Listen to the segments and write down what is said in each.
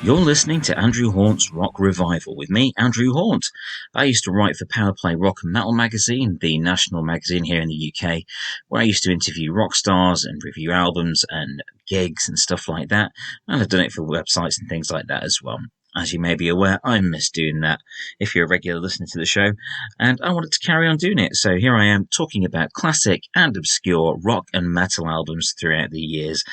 You're listening to Andrew Haunt's Rock Revival with me, Andrew Haunt. I used to write for POWERPLAY Rock and Metal magazine, the national magazine here in the UK, where I used to interview rock stars and review albums and gigs and stuff like that, and I've done it for websites and things like that as well. As you may be aware, I miss doing that if you're a regular listener to the show, and I wanted to carry on doing it, so here I am talking about classic and obscure rock and metal albums throughout the years.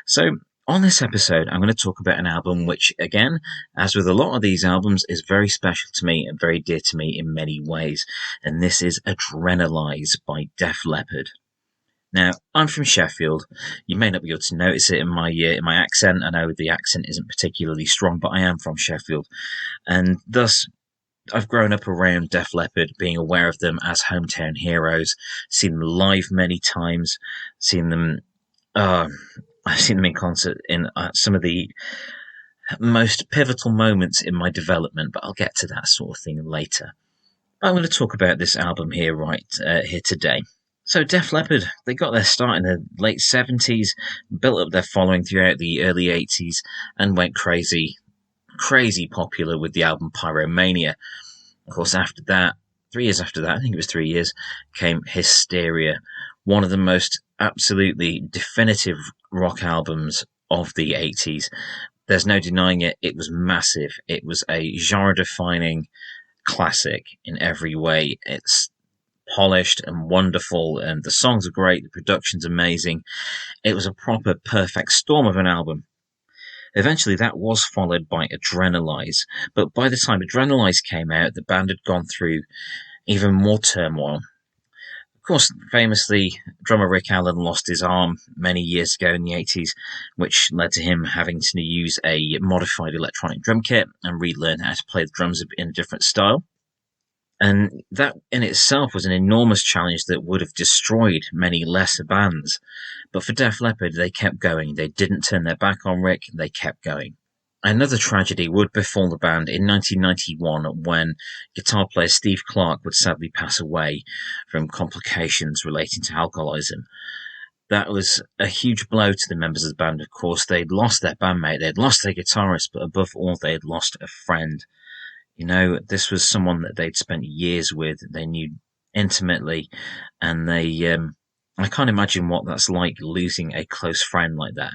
So, on this episode, I'm going to talk about an album which, again, as with a lot of these albums, is very special to me and very dear to me in many ways, and this is Adrenalize by Def Leppard. Now, I'm from Sheffield. You may not be able to notice it in my accent. I know the accent isn't particularly strong, but I am from Sheffield, and thus I've grown up around Def Leppard, being aware of them as hometown heroes, seen them live many times, I've seen them in concert in some of the most pivotal moments in my development, but I'll get to that sort of thing later. I'm going to talk about this album here here today. So Def Leppard, they got their start in the late 70s, built up their following throughout the early 80s, and went crazy popular with the album Pyromania. Of course, after that, 3 years after that, I think it was 3 years, came Hysteria, one of the most absolutely definitive rock albums of the 80s. There's no denying it. It was massive. It was a genre-defining classic in every way. It's polished and wonderful, and the songs are great. The production's amazing. It was a proper perfect storm of an album. Eventually, that was followed by Adrenalize, but by the time Adrenalize came out, the band had gone through even more turmoil. Of course, famously, drummer Rick Allen lost his arm many years ago in the 80s, which led to him having to use a modified electronic drum kit and relearn how to play the drums in a different style. And that in itself was an enormous challenge that would have destroyed many lesser bands. But for Def Leppard, they kept going. They didn't turn their back on Rick, they kept going. Another tragedy would befall the band in 1991 when guitar player Steve Clark would sadly pass away from complications relating to alcoholism. That was a huge blow to the members of the band, of course. They'd lost their bandmate, they'd lost their guitarist, but above all, they'd lost a friend. You know, this was someone that they'd spent years with, they knew intimately, and I can't imagine what that's like, losing a close friend like that.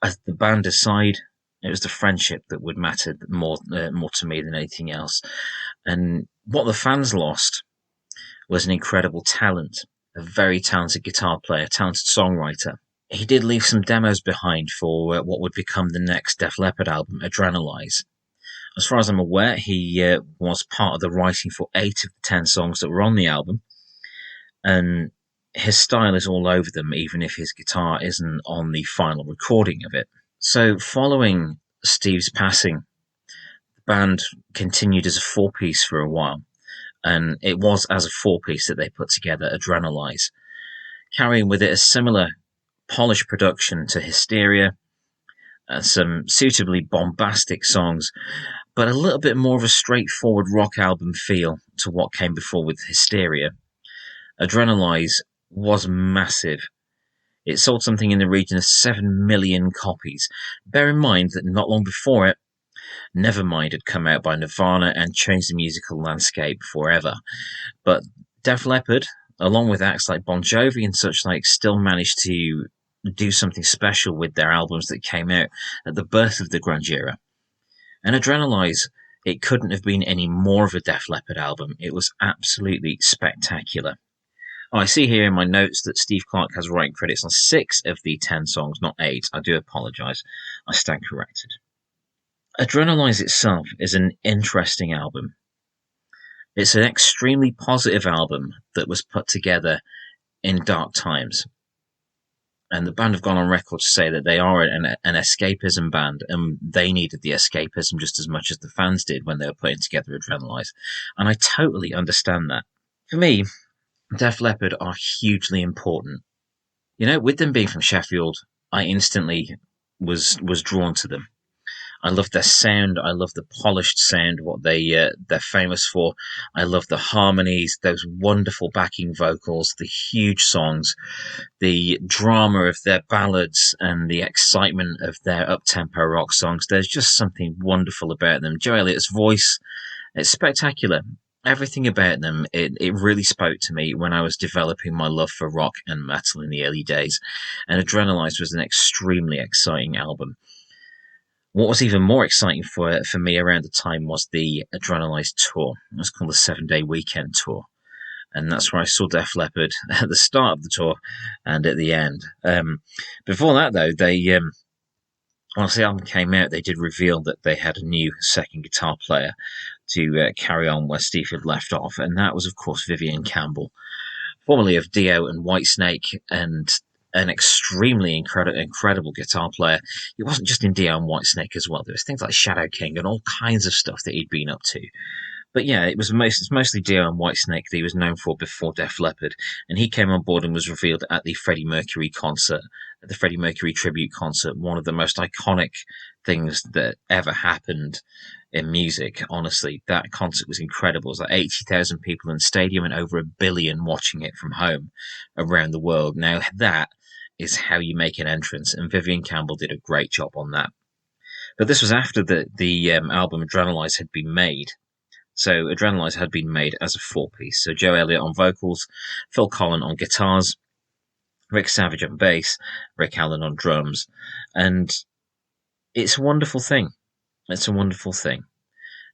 As the band aside, it was the friendship that would matter more to me than anything else. And what the fans lost was an incredible talent, a very talented guitar player, talented songwriter. He did leave some demos behind for what would become the next Def Leppard album, Adrenalize. As far as I'm aware, he was part of the writing for 8 of the 10 songs that were on the album, and his style is all over them, even if his guitar isn't on the final recording of it. So following Steve's passing, the band continued as a 4-piece for a while, and it was as a 4-piece that they put together Adrenalize, carrying with it a similar polished production to Hysteria, some suitably bombastic songs, but a little bit more of a straightforward rock album feel to what came before with Hysteria. Adrenalize was massive. It sold something in the region of 7 million copies. Bear in mind that not long before it, Nevermind had come out by Nirvana and changed the musical landscape forever. But Def Leppard, along with acts like Bon Jovi and such like, still managed to do something special with their albums that came out at the birth of the grunge era. And Adrenalize, it couldn't have been any more of a Def Leppard album. It was absolutely spectacular. I see here in my notes that Steve Clark has writing credits on 6 of the 10 songs, not 8. I do apologise. I stand corrected. Adrenalize itself is an interesting album. It's an extremely positive album that was put together in dark times. And the band have gone on record to say that they are an escapism band, and they needed the escapism just as much as the fans did when they were putting together Adrenalize. And I totally understand that. For me, Def Leppard are hugely important. You know, with them being from Sheffield, I instantly was drawn to them. I love their sound. I love the polished sound, what they're famous for. I love the harmonies, those wonderful backing vocals, the huge songs, the drama of their ballads, and the excitement of their up-tempo rock songs. There's just something wonderful about them. Joe Elliott's voice, it's spectacular. Everything about them, it really spoke to me when I was developing my love for rock and metal in the early days. And Adrenalize was an extremely exciting album. What was even more exciting for me around the time was the Adrenalize tour. It was called the 7-Day Weekend Tour. And that's where I saw Def Leppard at the start of the tour and at the end. Before that, though, once the album came out, they did reveal that they had a new second guitar player to carry on where Steve had left off. And that was, of course, Vivian Campbell, formerly of Dio and Whitesnake, and an extremely incredible guitar player. He wasn't just in Dio and Whitesnake as well. There was things like Shadow King and all kinds of stuff that he'd been up to. But yeah, it's mostly Dio and Whitesnake that he was known for before Def Leppard. And he came on board and was revealed at the Freddie Mercury concert, at the Freddie Mercury tribute concert, one of the most iconic things that ever happened in music. Honestly, that concert was incredible. It was like 80,000 people in the stadium and over 1 billion watching it from home around the world. Now, that is how you make an entrance, and Vivian Campbell did a great job on that. But this was after the album Adrenalize had been made. So Adrenalize had been made as a 4-piece. So Joe Elliott on vocals, Phil Collen on guitars, Rick Savage on bass, Rick Allen on drums. And it's a wonderful thing. It's a wonderful thing.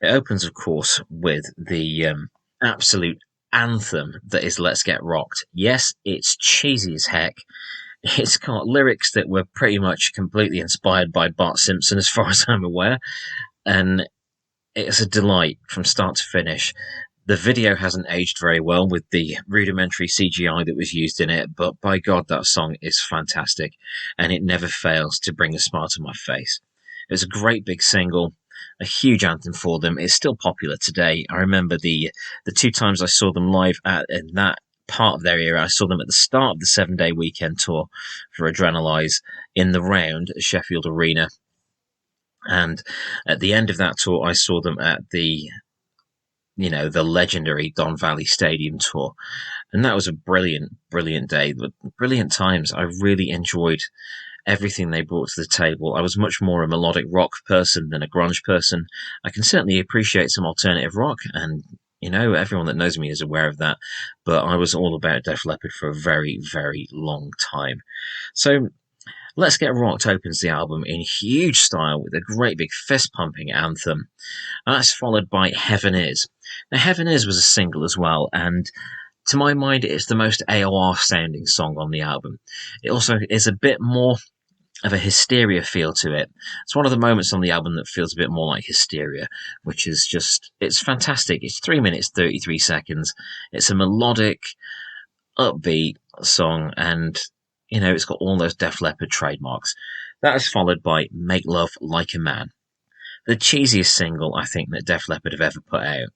It opens, of course, with the absolute anthem that is Let's Get Rocked. Yes, it's cheesy as heck. It's got lyrics that were pretty much completely inspired by Bart Simpson, as far as I'm aware. And it's a delight from start to finish. The video hasn't aged very well with the rudimentary CGI that was used in it, but by God, that song is fantastic, and it never fails to bring a smile to my face. It was a great big single, a huge anthem for them. It's still popular today. I remember the 2 times I saw them live in that part of their era. I saw them at the start of the 7-Day Weekend Tour for Adrenalize in the Round at Sheffield Arena. And at the end of that tour, I saw them at the legendary Don Valley Stadium tour. And that was a brilliant, brilliant day. Brilliant times. I really enjoyed everything they brought to the table. I was much more a melodic rock person than a grunge person. I can certainly appreciate some alternative rock, and everyone that knows me is aware of that. But I was all about Def Leppard for a very, very long time. So Let's Get Rocked opens the album in huge style with a great big fist-pumping anthem. And that's followed by Heaven Is. Now, Heaven Is was a single as well, and to my mind, it's the most AOR-sounding song on the album. It also is a bit more of a Hysteria feel to it. It's one of the moments on the album that feels a bit more like Hysteria, which is it's fantastic. It's 3 minutes, 33 seconds. It's a melodic, upbeat song, and it's got all those Def Leppard trademarks. That is followed by Make Love Like a Man, the cheesiest single I think that Def Leppard have ever put out.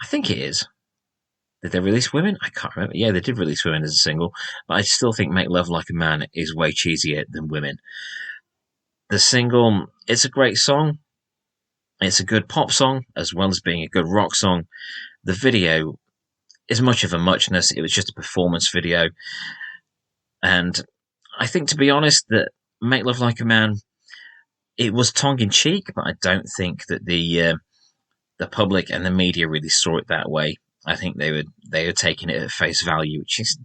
I think it is. Did they release Women? I can't remember. Yeah, they did release Women as a single, but I still think Make Love Like a Man is way cheesier than Women. The single, it's a great song. It's a good pop song, as well as being a good rock song. The video is much of a muchness. It was just a performance video. And I think, to be honest, that Make Love Like a Man, it was tongue-in-cheek, but I don't think that the public and the media really saw it that way. I think they were taking it at face value, which is,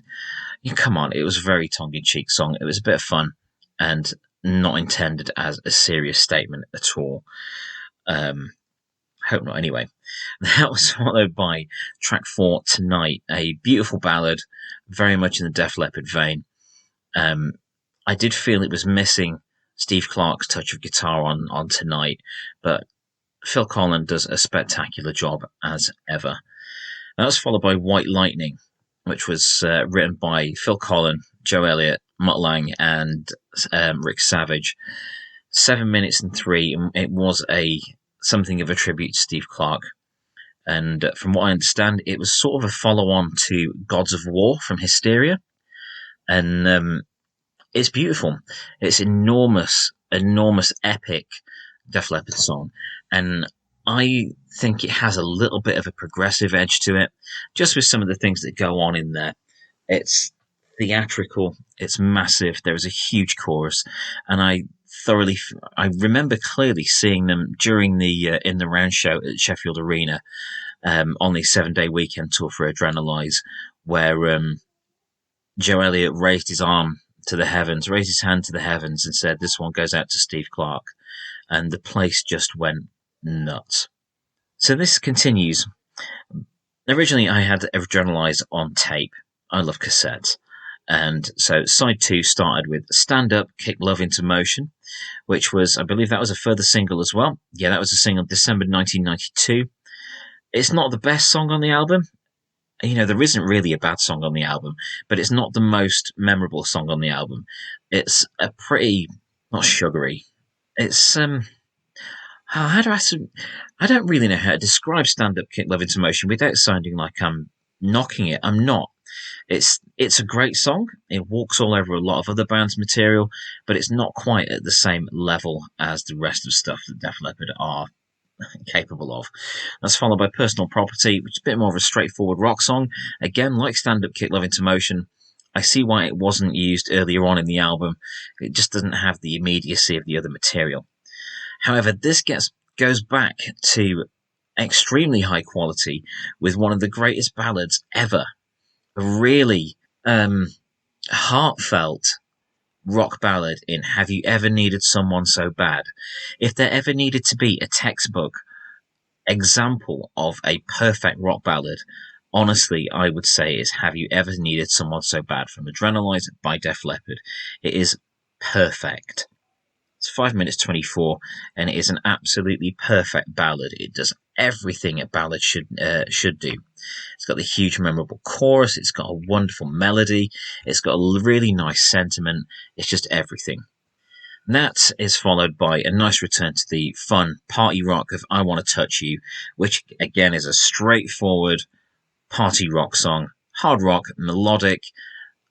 come on, it was a very tongue-in-cheek song. It was a bit of fun and not intended as a serious statement at all. Hope not, anyway. That was followed by track 4, Tonight, a beautiful ballad, very much in the Def Leppard vein. I did feel it was missing Steve Clark's touch of guitar on Tonight, but Phil Collen does a spectacular job as ever. That was followed by White Lightning, which was written by Phil Collen, Joe Elliott, Mutt Lange, and Rick Savage. 7 minutes and 3, and it was something of a tribute to Steve Clark. And from what I understand, it was sort of a follow-on to Gods of War from Hysteria. And it's beautiful. It's enormous, epic Def Leppard song, and I think it has a little bit of a progressive edge to it, just with some of the things that go on in there. It's theatrical, it's massive, there is a huge chorus, and I remember clearly seeing them during the in the round show at Sheffield Arena, on the 7-day weekend tour for Adrenalize, where Joe Elliott raised his arm to the heavens, raised his hand to the heavens, and said, "This one goes out to Steve Clark," and the place just went nuts. So this continues. Originally, I had Adrenalize on tape. I love cassettes. And so side 2 started with Stand Up, Kick Love Into Motion, which was, I believe that was a further single as well. Yeah, that was a single December 1992. It's not the best song on the album. You know, there isn't really a bad song on the album, but it's not the most memorable song on the album. It's a pretty, not sugary. It's, how do I don't really know how to describe Stand Up, Kick Love Into Motion without sounding like I'm knocking it. I'm not. It's a great song. It walks all over a lot of other bands' material, but it's not quite at the same level as the rest of stuff that Def Leppard are capable of. That's followed by Personal Property, which is a bit more of a straightforward rock song. Again, like Stand Up, Kick Love Into Motion, I see why it wasn't used earlier on in the album. It just doesn't have the immediacy of the other material. However, this goes back to extremely high quality with one of the greatest ballads ever. A really heartfelt rock ballad in Have You Ever Needed Someone So Bad? If there ever needed to be a textbook example of a perfect rock ballad, honestly, I would say is Have You Ever Needed Someone So Bad from Adrenalize by Def Leppard. It is perfect. It's 5 minutes 24, and it is an absolutely perfect ballad. It does everything a ballad should do. It's got the huge, memorable chorus. It's got a wonderful melody. It's got a really nice sentiment. It's just everything. And that is followed by a nice return to the fun party rock of I Want to Touch You, which again is a straightforward party rock song. Hard rock, melodic,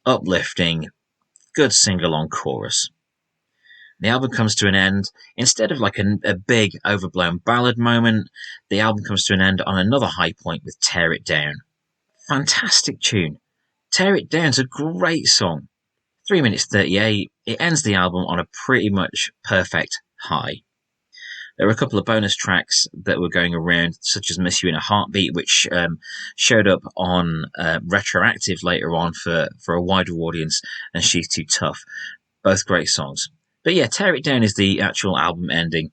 uplifting, good sing-along chorus. The album comes to an end. Instead of like a big overblown ballad moment, the album comes to an end on another high point with Tear It Down. Fantastic tune. Tear It Down's a great song. 3 minutes 38. It ends the album on a pretty much perfect high. There were a couple of bonus tracks that were going around, such as Miss You in a Heartbeat, which showed up on Retroactive later on for a wider audience, and She's Too Tough. Both great songs. But yeah, Tear It Down is the actual album ending,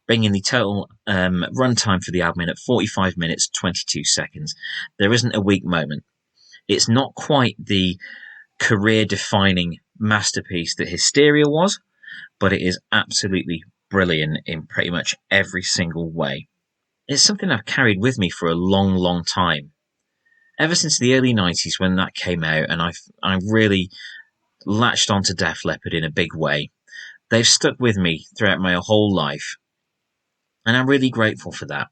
bringing the total runtime for the album in at 45 minutes, 22 seconds. There isn't a weak moment. It's not quite the career-defining masterpiece that Hysteria was, but it is absolutely brilliant in pretty much every single way. It's something I've carried with me for a long, long time. Ever since the early 90s when that came out, and I really latched onto Def Leppard in a big way. They've stuck with me throughout my whole life, and I'm really grateful for that.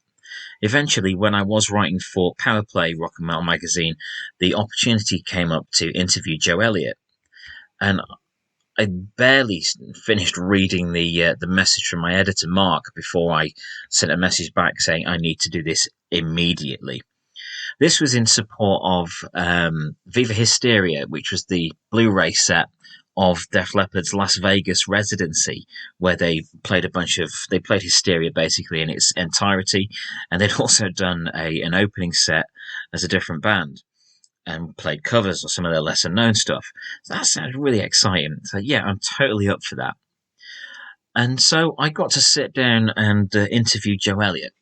Eventually, when I was writing for POWERPLAY Rock and Metal magazine, the opportunity came up to interview Joe Elliott, and I barely finished reading the message from my editor, Mark, before I sent a message back saying I need to do this immediately. This was in support of Viva Hysteria, which was the Blu-ray set of Def Leppard's Las Vegas residency, where they played Hysteria basically in its entirety, and they'd also done an opening set as a different band and played covers of some of their lesser known stuff. So that sounded really exciting. So yeah, I'm totally up for that. And so I got to sit down and interview Joe Elliott.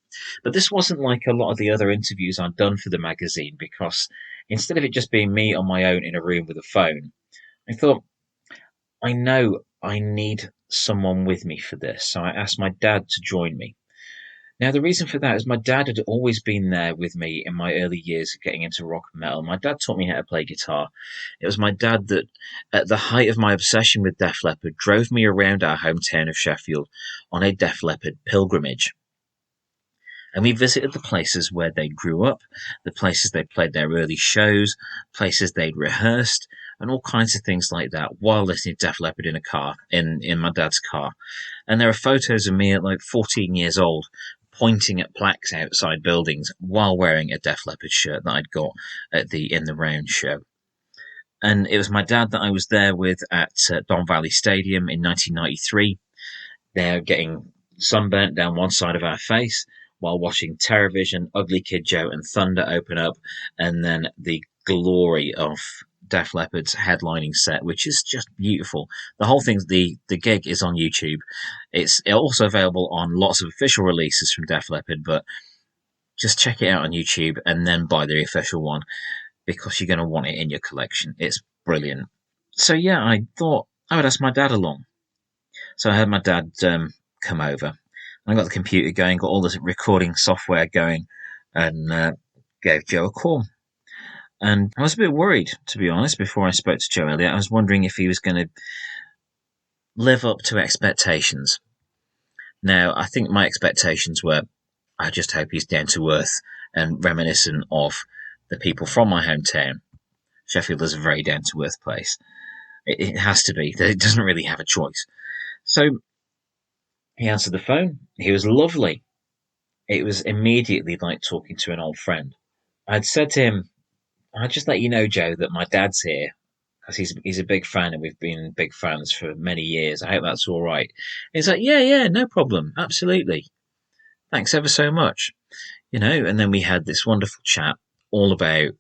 But this wasn't like a lot of the other interviews I'd done for the magazine, because instead of it just being me on my own in a room with a phone, I thought, I know I need someone with me for this. So I asked my dad to join me. Now, the reason for that is my dad had always been there with me in my early years of getting into rock and metal. My dad taught me how to play guitar. It was my dad that, at the height of my obsession with Def Leppard, drove me around our hometown of Sheffield on a Def Leppard pilgrimage. And we visited the places where they grew up, the places they played their early shows, places they'd rehearsed, and all kinds of things like that while listening to Def Leppard in a car, in my dad's car. And there are photos of me at like 14 years old pointing at plaques outside buildings while wearing a Def Leppard shirt that I'd got at the In the Round show. And it was my dad that I was there with at Don Valley Stadium in 1993. They're getting sunburnt down one side of our face while watching TerrorVision, Ugly Kid Joe, and Thunder open up, and then the glory of Def Leppard's headlining set, which is just beautiful. The whole thing, the gig is on YouTube. It's also available on lots of official releases from Def Leppard, but just check it out on YouTube and then buy the official one, because you're going to want it in your collection. It's brilliant. So yeah, I thought I would ask my dad along. So I had my dad come over. I got the computer going, got all the recording software going, and gave Joe a call. And I was a bit worried, to be honest, before I spoke to Joe Elliott. I was wondering if he was going to live up to expectations. Now, I think my expectations were, I just hope he's down to earth and reminiscent of the people from my hometown. Sheffield is a very down to earth place. It has to be. It doesn't really have a choice. So he answered the phone. He was lovely. It was immediately like talking to an old friend. I'd said to him, I'll just let you know, Joe, that my dad's here, because he's a big fan, and we've been big fans for many years. I hope that's all right. And he's like, yeah, no problem. Absolutely. Thanks ever so much. And then we had this wonderful chat all about,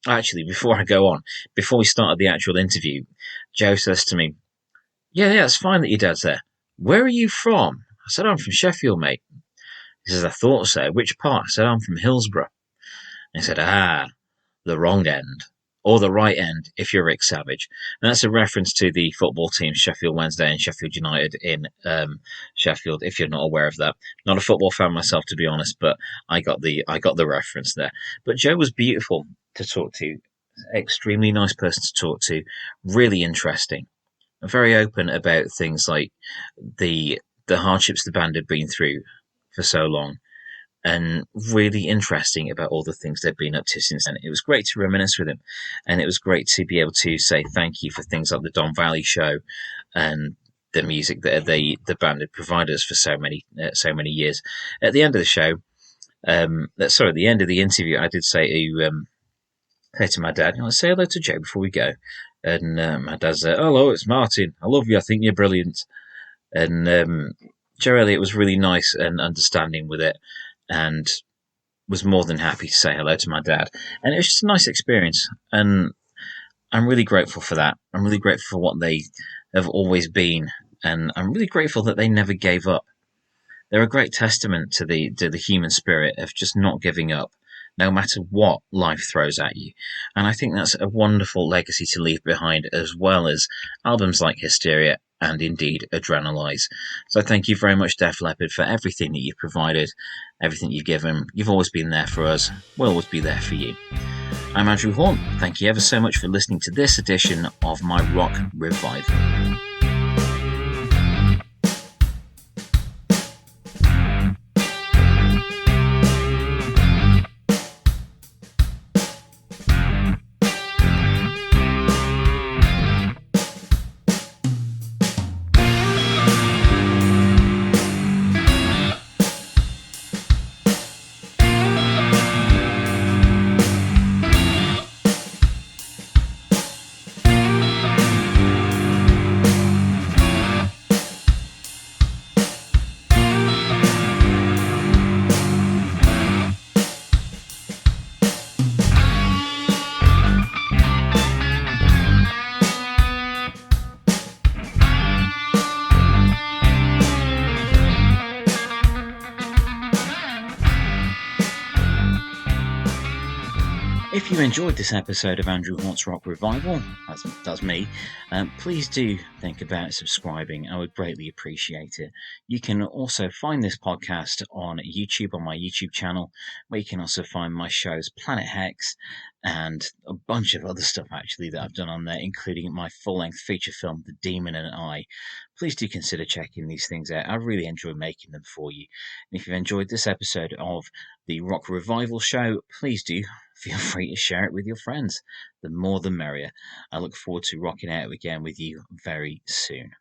actually, before I go on, before we started the actual interview, Joe says to me, yeah, it's fine that your dad's there. Where are you from? I said, I'm from Sheffield, mate. He says, I thought so. Which part? I said, I'm from Hillsborough. And he said, the wrong end, or the right end if you're Rick Savage. And that's a reference to the football team Sheffield Wednesday and Sheffield United in Sheffield, if you're not aware of that. Not a football fan myself, to be honest, but I got the reference there. But Joe was beautiful to talk to, extremely nice person to talk to, really interesting, very open about things like the hardships the band had been through for so long, and really interesting about all the things they've been up to since then. It was great to reminisce with him, and it was great to be able to say thank you for things like the Don Valley show and the music that the band had provided us for so many years. At the end of the show, at the end of the interview, I did say to my dad, say hello to Joe before we go. And my dad said, hello, it's Martin. I love you. I think you're brilliant. And Joe Elliott was really nice and understanding with it, and was more than happy to say hello to my dad. And it was just a nice experience, and I'm really grateful for that. I'm really grateful for what they have always been, and I'm really grateful that they never gave up. They're a great testament to the human spirit of just not giving up, no matter what life throws at you. And I think that's a wonderful legacy to leave behind, as well as albums like Hysteria and indeed Adrenalize. So thank you very much, Def Leppard, for everything that you've provided, everything you've given. You've always been there for us. We'll always be there for you. I'm Andrew Hawnt. Thank you ever so much for listening to this edition of my Rock Revival. If you enjoyed this episode of Andrew Hawnt's Rock Revival, that's me, please do think about subscribing. I would greatly appreciate it. You can also find this podcast on YouTube, on my YouTube channel, where you can also find my shows Planet Hex and a bunch of other stuff actually that I've done on there, including my full-length feature film, The Demon and I. Please do consider checking these things out. I really enjoy making them for you. And if you've enjoyed this episode of the Rock Revival Show, please do feel free to share it with your friends. The more the merrier. I look forward to rocking out again with you very soon.